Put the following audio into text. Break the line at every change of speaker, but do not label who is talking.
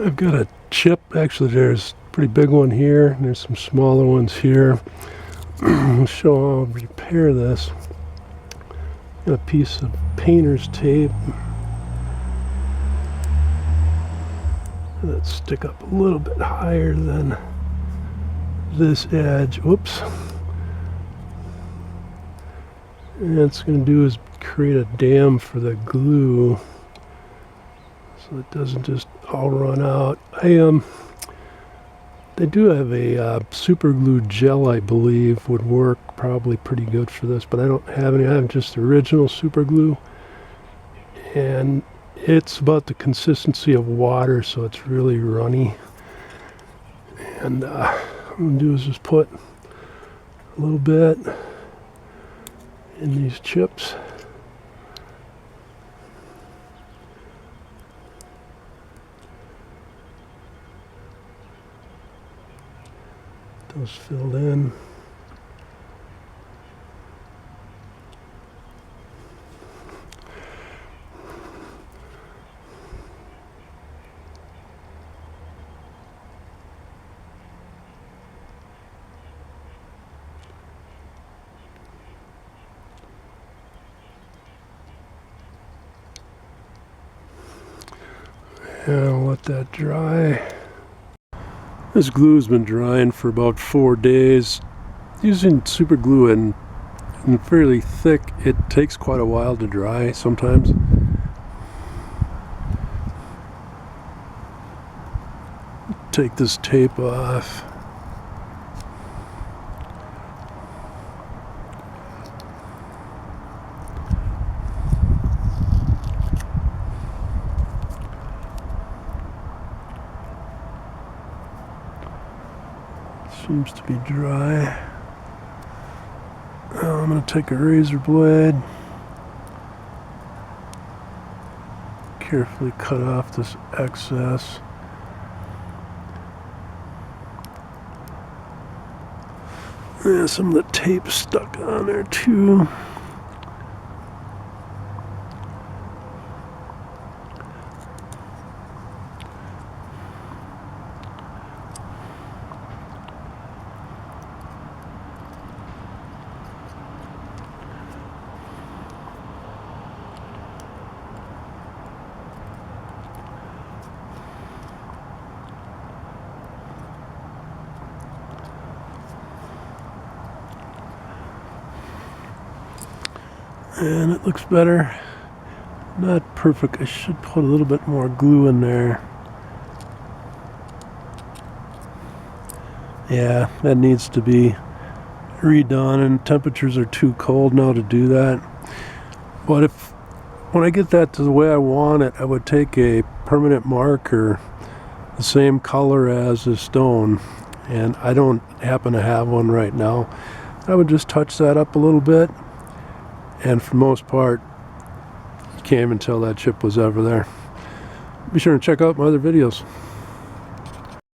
I've got a chip. Actually, there's a pretty big one here, and there's some smaller ones here. I'll show how I'll repair this. Got a piece of painter's tape. Let's stick up a little bit higher than this edge. Whoops. And what it's going to do is create a dam for the glue, so it doesn't just all run out. They do have a super glue gel, I believe, would work probably pretty good for this, but I don't have any. I have just the original super glue, and it's about the consistency of water, so it's really runny. And what I'm going to do is just put a little bit in these chips. Those filled in. And I'll let that dry. This glue's been drying for about 4 days. Using super glue and fairly thick, it takes quite a while to dry sometimes. Take this tape off. Seems to be dry. Now I'm going to take a razor blade, carefully cut off this excess. Yeah, some of the tape stuck on there too. And it looks better. Not perfect. I should put a little bit more glue in there. Yeah, that needs to be redone, and temperatures are too cold now to do that. But when I get that to the way I want it, I would take a permanent marker the same color as the stone, and I don't happen to have one right now. I would just touch that up a little bit, and for the most part, you can't even tell that chip was ever there. Be sure to check out my other videos.